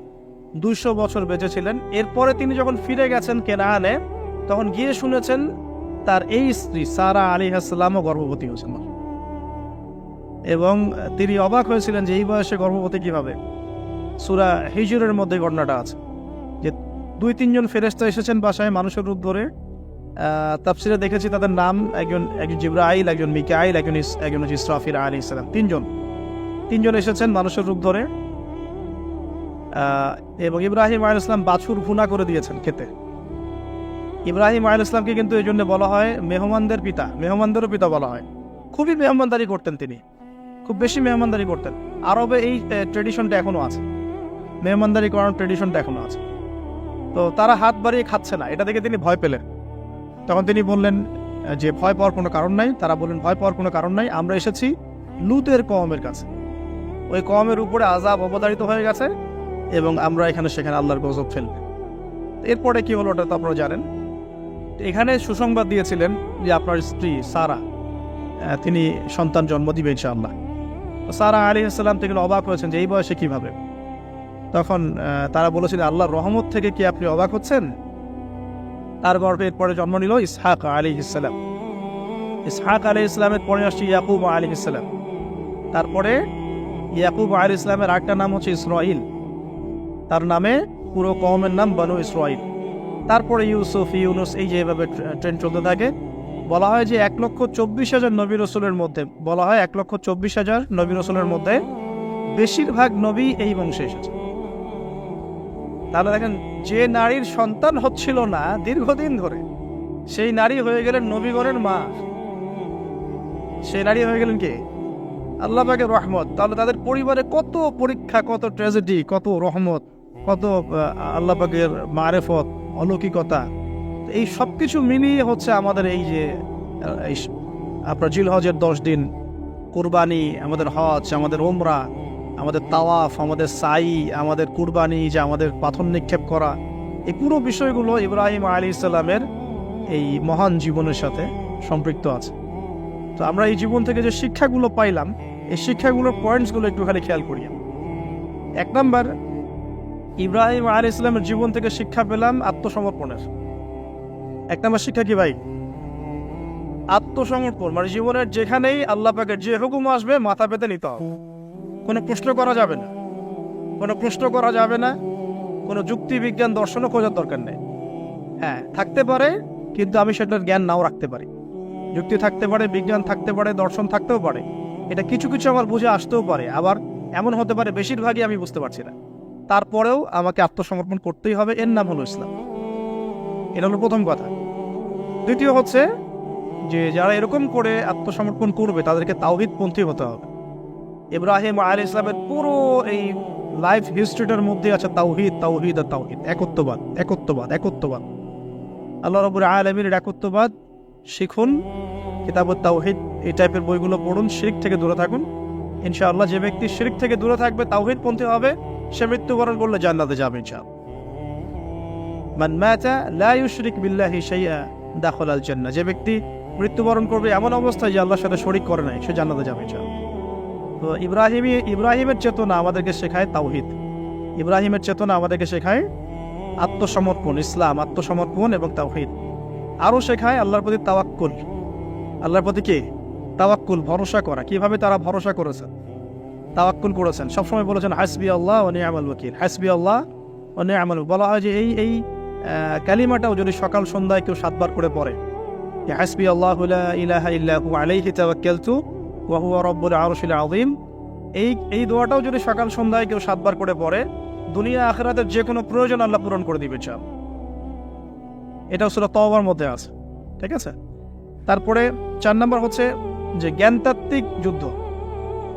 200 বছর বেঁচে ছিলেন। এরপরে তিনি যখন ফিরে গেছেন কেনানে, তখন গিয়ে শুনেছেন তার এই স্ত্রী সারা আলাইহিস সালামও গর্ভবতী হয়েছেন, এবং তিনি অবাক হয়েছিলেন যে এই বয়সে গর্ভবতী কিভাবে। সূরা হিজরের মধ্যে ঘটনাটা আছে যে 2-3 জন ফেরেশতা এসেছেন বাসায় মানুষের রূপ ধরে। তাফসিরে দেখেছি তাদের নাম, একজন জিবরাইল, একজন মিকাইল, একজন হচ্ছে ইসরাফিল আলাইহিস সালাম। তিনজন এসেছেন মানুষের রূপ ধরে, এবং ইব্রাহিম আলাইহিস সালাম বাছুর ভুনা করে দিয়েছেন খেতে। ইব্রাহিম আলাইহিস সালামকে কিন্তু এই জন্য বলা হয় মেহমানদের পিতা, মেহমানদেরও পিতা বলা হয়। খুবই মেহমানদারি করতেন তিনি, খুব বেশি মেহমানদারি করতেন। আরবে এই ট্রেডিশনটা এখনো আছে, মেহমানদারি করার ট্রেডিশনটা এখনো আছে। তো তারা হাত বাড়িয়ে খাচ্ছে না, এটা দেখে তিনি ভয় পেলেন। তখন তিনি বললেন যে ভয় পাওয়ার কোনো কারণ নাই। তারা বললেন ভয় পাওয়ার কোনো কারণ নাই, আমরা এসেছি লুতের কওমের কাছে, ওই কওমের উপরে আযাব অবতারিত হয়ে গেছে এবং আমরা এখানে সেখানে আল্লাহর গজব ফেলবে। এরপরে কি হলো ওটা তো আপনারা জানেন। এখানে সুসংবাদ দিয়েছিলেন যে আপনার স্ত্রী সারা, তিনি সন্তান জন্ম দিবে ইনশাআল্লাহ। সারা আলাইহিস সালাম থেকে অবাক হয়েছেন যে এই বয়সে কিভাবে। তখন তারা বলেছিলেন আল্লাহর রহমত থেকে কি আপনি অবাক হচ্ছেন? তার গর্ভে এরপরে জন্ম নিল ইসহাক আলাইহিস সালাম। ইসহাক আলাইহিস সালামের পরে আসছে ইয়াকুব আলাইহিস সালাম। তারপরে ইয়াকুব আলাইহিস সালামের আরেকটা নাম হচ্ছে ইসরাইল, তার নামে পুরো কওমের নাম বনু ইসরাইল। তারপরে ইউসুফ, ইউনুস, এই যে এভাবে ট্রেন চলতে থাকে। বলা হয় যে 1,24,000 নবী রসুলের মধ্যে, বলা হয় 1,24,000 নবী রসুলের মধ্যে বেশিরভাগ নবী এই বংশে এসেছে। তাহলে দেখেন, যে নারীর সন্তান হচ্ছিল না দীর্ঘদিন ধরে, সেই নারী হয়ে গেলেন নবীগণের মা। সেই নারী হয়ে গেলেন কে? আল্লাহ পাকের রহমত। তাহলে তাদের পরিবারে কত পরীক্ষা, কত ট্র্যাজেডি, কত রহমত, কত আল্লাহ পাকের মারেফত, অলৌকিকতা। এই সব কিছু মিলিয়ে হচ্ছে আমাদের এই যে আপনার জিলহজের 10 দিন, কুরবানি, আমাদের হজ, আমাদের ওমরা, আমাদের তাওয়াফ, আমাদের সাই, আমাদের কুরবানি, যে আমাদের পাথর নিক্ষেপ করা, এই পুরো বিষয়গুলো ইব্রাহিম আলাইহিস সালামের এই মহান জীবনের সাথে সম্পৃক্ত আছে। তো আমরা এই জীবন থেকে যে শিক্ষাগুলো পাইলাম, এই শিক্ষাগুলোর পয়েন্টসগুলো একটুখানি খেয়াল করি। 1 নাম্বার, ইব্রাহিম আলাইহিস সালামের জীবন থেকে শিক্ষা পেলাম আত্মসমর্পণের। 1 নাম্বার শিক্ষা কি ভাই? আত্মসমর্পণ। মানে জীবনের যেখানেই আল্লাহ পাকের যে হুকুম আসবে মাথা পেতে নিতে হবে, কোনো প্রশ্ন করা যাবে না, কোনো প্রশ্ন করা যাবে না, কোনো যুক্তি বিজ্ঞান দর্শনও খোঁজার দরকার নেই। হ্যাঁ, থাকতে পারে, কিন্তু আমি সেটার জ্ঞান নাও রাখতে পারি। যুক্তি থাকতে পারে, বিজ্ঞান থাকতে পারে, দর্শন থাকতেও পারে, এটা কিছু কিছু আমার বুঝে আসতেও পারে। আবার এমন হতে পারে বেশিরভাগই আমি বুঝতে পারছি না, তারপরেও আমাকে আত্মসমর্পণ করতেই হবে। এর নাম হলো ইসলাম। এটা হলো প্রথম কথা। দ্বিতীয় হচ্ছে যে যারা এরকম করে আত্মসমর্পণ করবে তাদেরকে তাওহীদপন্থী হতে হবে। ইব্রাহিম আলাইহিস সালামের পুরো এই লাইফ হিস্ট্রিটার মধ্যে আছে তাওহীদ, তাওহীদ আর তাওহীদ, একত্ববাদ, একত্ববাদ, একত্ববাদ। আল্লাহ রাব্বুল আলামিনের একত্ববাদ শিখুন, কিতাবুত তাওহীদ এই টাইপের বইগুলো পড়ুন, শিরক থেকে দূরে থাকুন। ইনশাআল্লাহ যে ব্যক্তি শিরক থেকে দূরে থাকবে, তাওহীদপন্থী হবে, সে মৃত্যুবরণ করলে জান্নাতে যাবে ইনশাআল্লাহ। মান মাতা লা ইউশরিক বিল্লাহি শাইআ দাখালাল জান্নাহ, যে ব্যক্তি মৃত্যুবরণ করবে এমন অবস্থায় যে আল্লাহর সাথে শরীক করে নাই, সে জান্নাতে যাবে ইনশাআল্লাহ। তো ইব্রাহিমের চেতনা আমাদেরকে শেখায় তাওহীদ, ইব্রাহিমের চেতনা আমাদেরকে শেখায় আত্মসমর্পণ, ইসলাম, আত্মসমর্পণ এবং তাওহীদ। আরও শেখায় আল্লাহর প্রতি তাওয়াক্কুল, আল্লাহর প্রতি কি তাওয়াক্কুল, ভরসা করা। কিভাবে তারা ভরসা করেছেন, তাওয়াক্কুল করেছেন, সবসময় বলেছেন হাসবি আল্লাহ ওয়া নি'মাল ওয়াকিল, হাসবি আল্লাহ ওয়া নি'মাল। বলা হয় যে এই কালিমাটাও যদি সকাল সন্ধ্যায় কেউ 7 বার করে পড়ে, যে হাসবি আল্লাহু লা ইলাহা ইল্লা হু আলাইহি তাওয়াক্কালতু ওয়া হুয়া রাব্বুল আরশিল আযীম, এই দোয়াটাও যদি সকাল সন্ধ্যায় কেউ 7 বার করে পড়ে, দুনিয়া আখিরাতের যে কোনো প্রয়োজন আল্লাহ পূরণ করে দিবে চাও। এটাও সূরা তাওবার মধ্যে আছে, ঠিক আছে। তারপরে 4 নম্বর হচ্ছে যে জ্ঞানতাত্ত্বিক যুদ্ধ,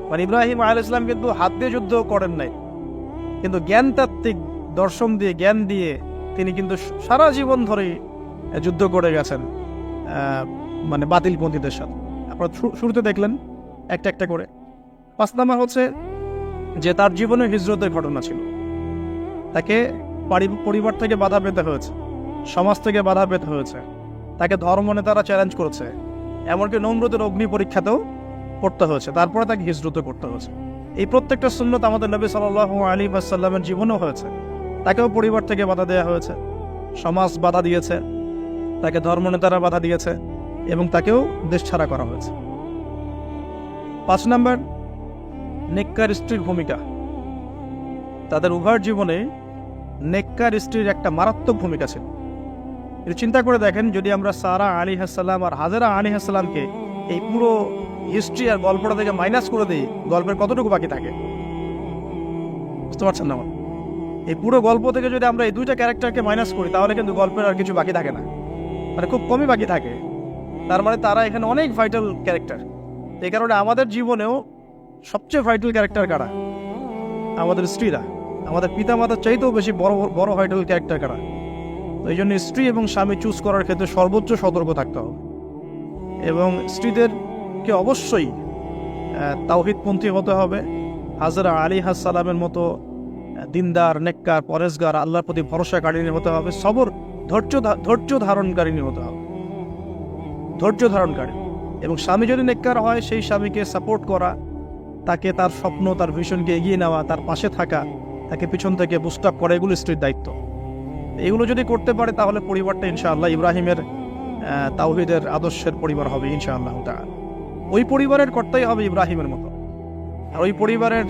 মানে ইব্রাহিম আলাইহিস সালাম কিন্তু হাত দিয়ে যুদ্ধ করেন নাই, কিন্তু জ্ঞানতাত্ত্বিক দর্শন দিয়ে, জ্ঞান দিয়ে তিনি কিন্তু সারা জীবন ধরেই যুদ্ধ করে গেছেন মানে বাতিলপন্থীদের সাথে। আপনারা শুরুতে দেখলেন একটা একটা করে। 5 নম্বর হচ্ছে যে তার জীবনে হিজরতের ঘটনা ছিল, তাকে পরিবার থেকে বাধা পেতে হয়েছে, সমাজ থেকে বাধা পেতে হয়েছে, তাকে ধর্মনেতারা চ্যালেঞ্জ করেছে, এমনকি নমরুদের অগ্নি পরীক্ষাতেও পড়তে হয়েছে, তারপরে তাকে হিজরত করতে হয়েছে। এই প্রত্যেকটা সুন্নত আমাদের নবী সাল্লাল্লাহু আলাইহি ওয়াসাল্লামের জীবনেও হয়েছে। তাকেও পরিবার থেকে বাধা দেওয়া হয়েছে, সমাজ বাধা দিয়েছে, তাকে ধর্মনেতারা বাধা দিয়েছে এবং তাকেও দেশ ছাড়া করা হয়েছে। 5 নম্বর নেককার স্ত্রীর ভূমিকা। তাদের উভয়ের জীবনে নেককার স্ত্রীর একটা মারাত্মক ভূমিকা ছিল। এটা চিন্তা করে দেখেন, যদি আমরা সারা আলাইহিস সালাম আর হাজেরা আলাইহিস সালামকে এই পুরো হিস্ট্রি আর গল্পটা থেকে মাইনাস করে দিই, গল্পের কতটুকু বাকি থাকে বুঝতে পারছেন না? এই পুরো গল্প থেকে যদি আমরা এই 2টা ক্যারেক্টারকে মাইনাস করি, তাহলে কিন্তু গল্পের আর কিছু বাকি থাকে না, মানে খুব কমই বাকি থাকে। তার মানে তারা এখানে অনেক ভাইটাল ক্যারেক্টার। এই কারণে আমাদের জীবনেও সবচেয়ে ভাইটাল ক্যারেক্টার কারা? আমাদের স্ত্রীরা। আমাদের পিতামাতার চাইতেও বেশি বড় ভাইটাল ক্যারেক্টার কারা? তো এই জন্য স্ত্রী এবং স্বামী চুজ করার ক্ষেত্রে সর্বোচ্চ সতর্ক থাকতে হবে এবং স্ত্রীদেরকে অবশ্যই তাওহীদপন্থী হতে হবে, হাজরা আলাইহিস সালামের মতো দিনদার, নেককার, পরেজগার, আল্লাহর প্রতি ভরসাকারিনী হতে হবে, সবর, ধৈর্য ধারণকারিনী হতে হবে, ধৈর্য ধারণকারী। এবং স্বামী যদি নেককার হয়, সেই স্বামীকে সাপোর্ট করা, তাকে তার স্বপ্ন, তার ভিশনকে এগিয়ে নেওয়া, তার পাশে থাকা, তাকে পিছন থেকে বুস্ট আপ করা, এগুলো স্ত্রীর দায়িত্ব। এগুলো যদি করতে পারে তাহলে পরিবারটা ইনশাআল্লাহ ইব্রাহিমের তাওহীদের আদর্শের পরিবার হবে ইনশাআল্লাহ তাআলা। ওই পরিবারের কর্তাই হবে ইব্রাহিমের মতো, আর ওই পরিবারের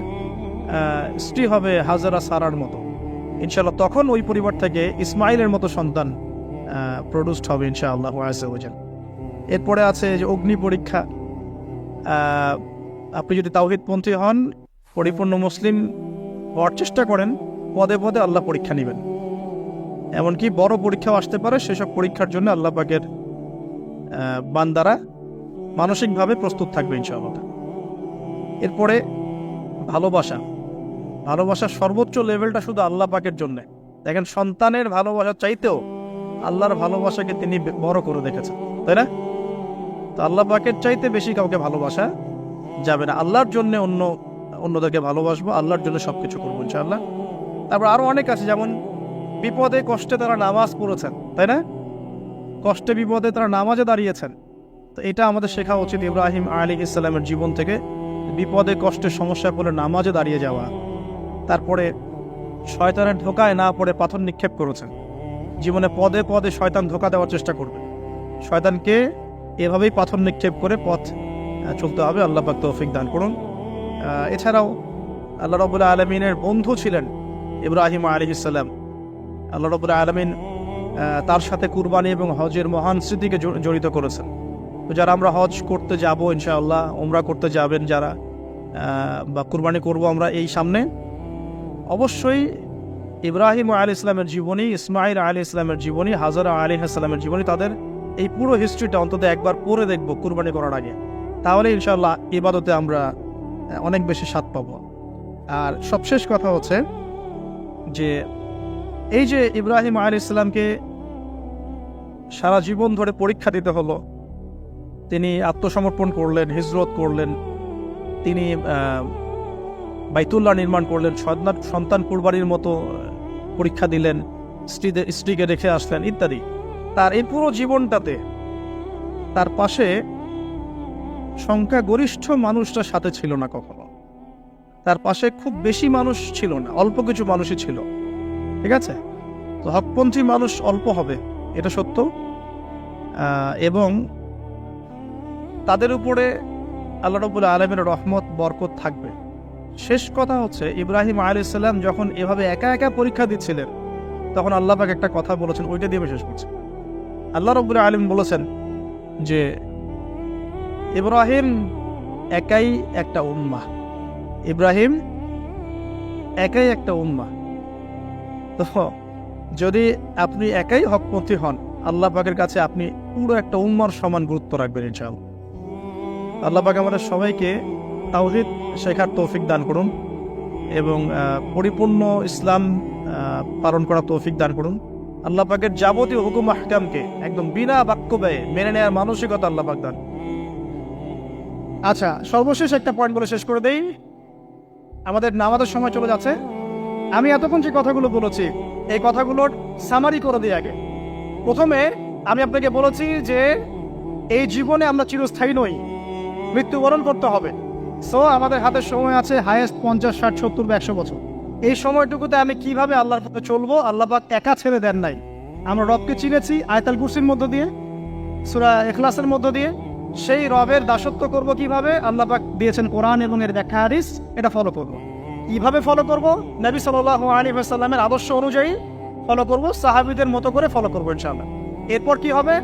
স্ত্রী হবে হাজেরা সারার মতো ইনশাআল্লাহ। তখন ওই পরিবার থেকে ইসমাইলের মতো সন্তান প্রডিউসড হবে ইনশাআল্লাহ আযজা ওয়া জাল। এরপরে আছে যে অগ্নি পরীক্ষা। আপনি যদি তাওহীদপন্থী হন, পরিপূর্ণ মুসলিম হওয়ার চেষ্টা করেন, পদে পদে আল্লাহ পরীক্ষা নেবেন, এমনকি বড় পরীক্ষাও আসতে পারে। সেসব পরীক্ষার জন্য আল্লাহ পাকের বান্দারা মানসিকভাবে প্রস্তুত থাকবে ইনশাআল্লাহ। এরপরে ভালোবাসার সর্বোচ্চ লেভেলটা শুধু আল্লাহ পাকের জন্যে। দেখেন, সন্তানের ভালোবাসার চাইতেও আল্লাহর ভালোবাসাকে তিনি বড় করে দেখেছেন, তাই না? তো আল্লাহ পাকের চাইতে বেশি কাউকে ভালোবাসা যাবে না। আল্লাহর জন্য অন্যদেরকে ভালোবাসবো, আল্লাহর জন্য সবকিছু করবো ইনশাআল্লাহ। তারপর আরো অনেক আছে, যেমন বিপদে কষ্টে তারা নামাজ পড়েছেন, তাই না? কষ্টে বিপদে তারা নামাজে দাঁড়িয়েছেন। তো এটা আমাদের শেখা উচিত ইব্রাহিম আলাইহিস সালামের জীবন থেকে, বিপদে কষ্টে সমস্যা পড়ে নামাজে দাঁড়িয়ে যাওয়া। তারপরে শয়তানের ধোকায় না পড়ে পাথর নিক্ষেপ করেছেন। জীবনে পদে পদে শয়তান ধোকা দেওয়ার চেষ্টা করবে, শয়তানকে এভাবেই পাথর নিক্ষেপ করে পথ চলতে হবে। আল্লাহ পাক তৌফিক দান করুন। এছাড়াও আল্লাহ রাব্বুল আলামিনের বন্ধু ছিলেন ইব্রাহিম আলাইহিস সালাম। আল্লাহ রাব্বুল আলামিন তার সাথে কুরবানি এবং হজের মহান স্মৃতিকে জড়িত করেছেন। তো যারা আমরা হজ করতে যাব ইনশাআল্লাহ, উমরা করতে যাবেন যারা, বা কুরবানি করব আমরা এই সামনে, অবশ্যই ইব্রাহিম আলাইহিস সালামের জীবনী, ইসমাইল আলাইহিস সালামের জীবনী, হাজরা আলাইহিস সালামের জীবনী, তাদের এই পুরো হিস্ট্রিটা অন্তত একবার পড়ে দেখব কুরবানি করার আগে। তাহলে ইনশাআল্লাহ ইবাদতে আমরা অনেক বেশি স্বাদ পাবো। আর সবশেষ কথা হচ্ছে যে এই যে ইব্রাহিম আলাইহিস সালামকে সারা জীবন ধরে পরীক্ষা দিতে হলো, তিনি আত্মসমর্পণ করলেন, হিজরত করলেন, তিনি বাইতুল্লাহ নির্মাণ করলেন, সন্তান কুরবানির মতো পরীক্ষা দিলেন, স্ত্রীকে রেখে আসলেন ইত্যাদি। তার এই পুরো জীবনটাতে তার পাশে সংখ্যাগরিষ্ঠ মানুষটা সাথে ছিল না কখনো, তার পাশে খুব বেশি মানুষ ছিল না, অল্প কিছু মানুষই ছিল। ঠিক আছে, তো হকপন্থী মানুষ অল্প হবে, এটা সত্য, এবং তাদের উপরে আল্লাহ রাব্বুল আলামিনের রহমত বরকত থাকবে। শেষ কথা হচ্ছে, ইব্রাহিম আলাইহিস সালাম যখন এভাবে একা একা পরীক্ষা দিচ্ছিলেন, তখন আল্লাহ পাক একটা কথা বলেছেন, ওইটা দিয়ে আমি শেষ করছি। আল্লাহ রাব্বুল আলামিন বলেছেন যে ইব্রাহিম একাই একটা উম্মাহ, ইব্রাহিম একাই একটা উম্মাহ। তো যদি আপনি একাই হকপন্থী হন, আল্লাহ পাকের কাছে আপনি পুরো একটা উম্মার সমান গুরুত্ব রাখবেন ইনশাআল্লাহ। আল্লাহ পাক আমাদের সবাইকে তাওহীদ শেখার তৌফিক দান করুন এবং পরিপূর্ণ ইসলাম পালন করার তৌফিক দান করুন। আল্লাহ পাকের যাবতীয় হুকুম আহকামকে একদম বিনা বাক্য ব্যয়ে মেনে নেওয়ার মানসিকতা আল্লাহ পাক দান। আচ্ছা, সর্বশেষ একটা পয়েন্ট বলে শেষ করে দেই, আমাদের নামাজের সময় চলে যাচ্ছে। আমি এতক্ষণ যে কথাগুলো বলেছি, এই কথাগুলোর সামারি করে দিই আগে। প্রথমে আমি আপনাকে বলেছি যে এই জীবনে আমরা চিরস্থায়ী নই, মৃত্যুবরণ করতে হবে। সো আমাদের হাতে সময় আছে হায়েস্ট 50, 60, 70 বা 100 বছর। এই সময়টুকুতে আমি কিভাবে আল্লাহর পথে চলবো, আল্লাহ পাক একা ছেড়ে দেন নাই। আমরা রবকে চিনেছি আয়াতুল কুরসির মধ্য দিয়ে, সূরা ইখলাসের মধ্য দিয়ে। সেই রবের দাসত্ব করব কিভাবে, আল্লাহ পাক দিয়েছেন কোরআন এবং এর ব্যাখ্যা হাদিস, এটা ফলো করব। কিভাবে ফলো করব, নবী সাল্লাল্লাহু আলাইহি ওয়াসাল্লামের আদর্শ অনুযায়ী ফলো করব, সাহাবীদের মতো করে ফলো করব ইনশাআল্লাহ। এরপর কি হবে,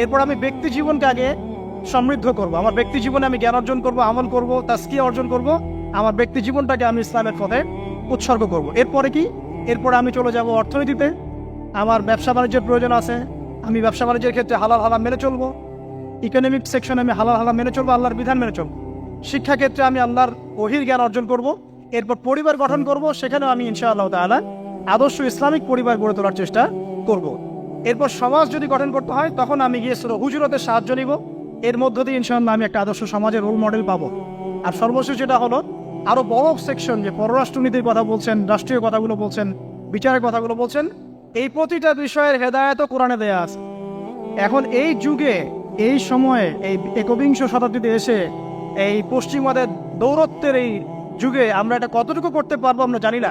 এরপর আমি ব্যক্তি জীবনকে আগে সমৃদ্ধ করব। আমার ব্যক্তি জীবনে আমি জ্ঞান অর্জন করব, আমল করব, তাজকিয়া অর্জন করব, আমার ব্যক্তি জীবনটাকে আমি ইসলামের পথে উৎসর্গ করব। এরপরে কি, এরপরে আমি চলে যাব অর্থনীতিতে। আমার ব্যবসা বাণিজ্যের প্রয়োজন আছে, আমি ব্যবসা বাণিজ্যের ক্ষেত্রে হালাল হারাম মেনে চলবো। ইকোনমিক সেকশনে আমি হালাল হারাম মেনে চলবো, আল্লাহর বিধান মেনে চলবো। শিক্ষা ক্ষেত্রে আমি আল্লাহর ওহীর জ্ঞান অর্জন করব। এরপর পরিবার গঠন করব, সেখানেও আমি ইনশাআল্লাহ তাআলা আদর্শ ইসলামিক পরিবার গড়ে তোলার চেষ্টা করব। এরপর সমাজ যদি গঠন করতে হয়, তখন আমি গিয়ে সূরা হুজুরাতের সাহায্য নিব। এর মধ্য দিয়ে ইনশাআল্লাহ আমি একটা আদর্শ সমাজের রোল মডেল পাবো। আর সর্বশেষ যেটা হলো, আরো বড় সেকশন, যে পররাষ্ট্রনীতির কথা বলছেন, রাষ্ট্রীয় কথাগুলো বলছেন, বিচারের কথাগুলো বলছেন, এই প্রতিটা বিষয়ের হেদায়েতও কোরআনে দেয়া আছে। এখন এই যুগে, এই সময়ে, এই 21 শতাব্দীতে এসে এই পশ্চিমাদের দৌরত্বের এই যুগে আমরা এটা কতটুকু করতে পারবো আমরা জানি না,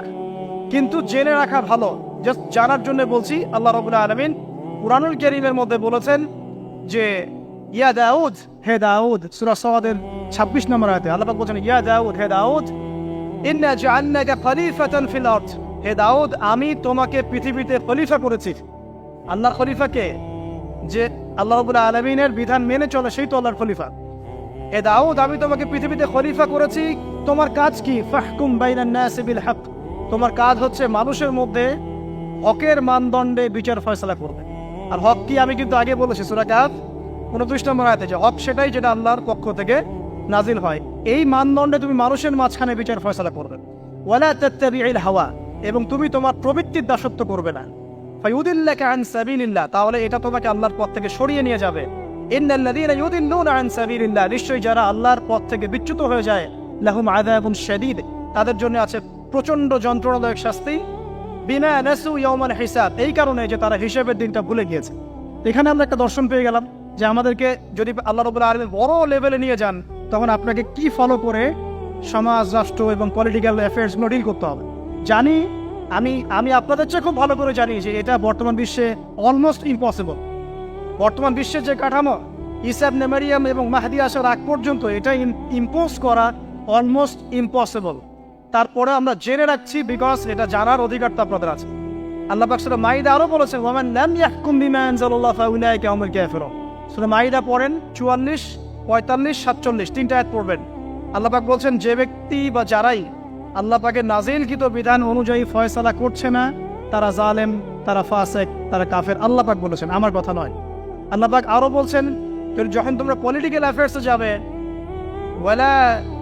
কিন্তু জেনে রাখা ভালো। জাস্ট জানার জন্য বলছি। আল্লাহ রাব্বুল আলামিন কুরআনুল কারীমের মধ্যে বলেছেন যে ইয়া দাউদ, হে দাউদ, সূরা সাদের 26 নম্বর আয়াতে আল্লাহ পাক বলেন, ইয়া দাউদ, হে দাউদ, ইন্না জাআলনাকা খলিফাতান ফিল আরদ, হে দাউদ, আমি তোমাকে পৃথিবীতে খলিফা করেছি। আল্লাহর খলিফাকে, যে আল্লাহ রাব্বুল আলামিনের বিধান মেনে চলে, সেই তো আল্লাহর খলিফা। হে দাউদ, আমি তোমাকে পৃথিবীতে খলিফা করেছি, তোমার কাজ কি, ফাহকুম বাইনান নাসি বিল হক, তোমার কাজ হচ্ছে মানুষের মধ্যে হকের মানদণ্ডে বিচার ফয়সালা করবে। আর হক কি আমি কিন্তু আগে বলেছি সূরা কাহফ 29 নম্বর আয়াতে, যে হক সেটাই যেটা আল্লাহর পক্ষ থেকে নাজিল হয়। এই মানদণ্ডে তুমি মানুষের মাঝখানে বিচার ফয়সালা করবে। ওয়ালা তাত্তাবিউল হাওয়া, এবং তুমি তোমার প্রবৃত্তির দাসত্ব করবে না। ফায়ুদিল্লাকা আন সাবিলিল্লাহ, তাহলে এটা তোমাকে আল্লাহর পথ থেকে সরিয়ে নিয়ে যাবে। ইন্নাল্লাযীনা ইউদিল্লুনা আন সাবিলিল্লাহ, নিশ্চয়ই যারা আল্লাহর পথ থেকে বিচ্যুত হয়ে যায়, লাহুম আযাবুন শাদীদ, তাদের জন্য আছে প্রচন্ড যন্ত্রণাদায়ক শাস্তি। বিমা নাসু ইয়াউমাল হিসাব, এই কারণে যে তারা হিসাবের দিনটা ভুলে গিয়েছে। এখানে আমরা একটা দর্শন পেয়ে গেলাম যে আমাদেরকে যদি আল্লাহ রাব্বুল আলামিন বড় লেভেলে নিয়ে যান, তখন আপনাকে কি ফলো করে সমাজ, রাষ্ট্র এবং পলিটিক্যাল অ্যাফেয়ার্সগুলো ডিল করতে হবে। জানি, আমি আপনাদের চেয়ে খুব ভালো করে জানি যে এটা বর্তমান বিশ্বে অলমোস্ট ইম্পসিবল। বর্তমান বিশ্বের যে কাঠামো, ঈসা ইবনে মারইয়াম এবং মাহদী আসার আগ পর্যন্ত এটা ইম্পোজ করা অলমোস্ট ইম্পসিবল। তারপরে আমরা জেনে রাখছি, বিকজ এটা জানার অধিকার তো আপনাদের আছে। আল্লাহ পাক সূরা মাইদা আরো বলেছেন, ওয়ামান লাম ইয়াহকুম বিমা আনজালাল্লাহু ফাউলাইকা হুমুল কাফিরুন। সূরা মাইদা পড়েন 44, 45, 47 তিনটা আয়াত পড়বেন। আল্লাহ পাক বলছেন, যে ব্যক্তি বা যারাই আল্লাহ পাকের নাজিলকৃত বিধান অনুযায়ী ফয়সালা করছে না, তারা জালেম, তারা ফাসিক, তারা কাফের। আল্লাহ পাক বলেছেন, আমার কথা নয়। আল্লাহ পাক আরো বলছেন, যখন তোমরা পলিটিক্যাল অ্যাফেয়ার্সে যাবে, ওয়ালা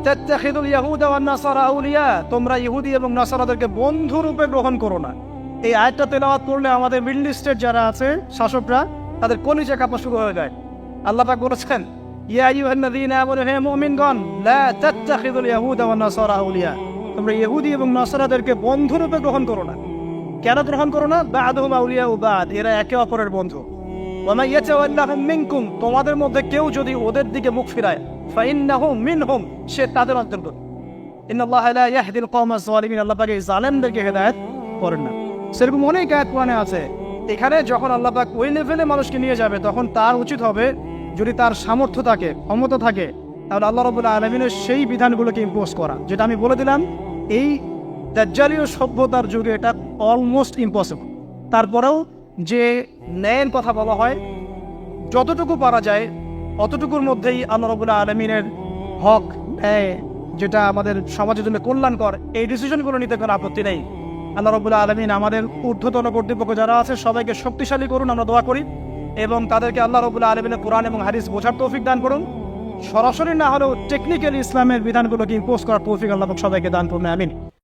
তাত্তাখিদুল ইয়াহুদা ওয়ান নাসারা আউলিয়া, তোমরা ইহুদি এবং নাসারাদেরকে বন্ধু রূপে গ্রহণ করো না। এই আয়াতটা তেলাওয়াত করলে আমাদের মিডল ইস্টের যারা আছে শাসকরা, তাদের কলিজা কাঁপা শুরু হয়ে যায়। আল্লাহ পাক বলেছেন, ইয়া আইয়ুহাল্লাযীনা আমানু হে মুমিনগণ লা তাত্তাখিযুল ইয়াহুদা ওয়ান নাসারা আউলিয়া, তোমরা ইহুদি এবং নাসারাদেরকে বন্ধুরূপে গ্রহণ করো না। কেন গ্রহণ করো না? বা'দুহুম আউলিয়াউ বা'দ, এরা একে অপরের বন্ধু। ওয়া মান ইয়াতাওয়াল্লাহুম মিনকুম, তোমাদের মধ্যে কেউ যদি ওদের দিকে মুখ ফিরায়, ফাইন্নাহু মিনহুম, সে তাদের অন্তর্গত। ইন্নাল্লাহা লা ইয়াহদিল কওমাজ যালিমিন, আল্লাহ পাক এই জালেমদেরকে হেদায়েত করেন না। সেরকম অনেক আয়াত কোরআনে আছে। এখানে যখন আল্লাহ পাক ওই লেভেলে মানুষকে নিয়ে যাবে, তখন তার উচিত হবে, যদি তার সামর্থ্য থাকে, ক্ষমতা থাকে, তাহলে আল্লাহ রাব্বুল আলামিনের সেই বিধানগুলোকে ইম্পোজ করা। যেটা আমি বলে দিলাম, এই দাজ্জালীয় সভ্যতার যুগে এটা অলমোস্ট ইম্পসিবল। তারপরেও যে ন্যায়ের কথা বলা হয়, যতটুকু পারা যায় অতটুকুর মধ্যেই আল্লাহ রাব্বুল আলামিনের হক, ন্যায়, যেটা আমাদের সমাজের জন্য কল্যাণকর, এই ডিসিশনগুলো নিতে কোনো আপত্তি নেই। আল্লাহ রাব্বুল আলামিন আমাদের ঊর্ধ্বতন কর্তৃপক্ষ যারা আছে সবাইকে শক্তিশালী করুন, আমরা দোয়া করি, এবং তাদেরকে আল্লাহ রাব্বুল আলামিনের কোরআন এবং হাদিস বোঝার তৌফিক দান করুন। সরাসরি না হলেও টেকনিক্যালি ইসলামের বিধানগুলোকে ইম্পোজ করার তৌফিক আল্লাহ পাক সবাইকে দান করুন, আমিন।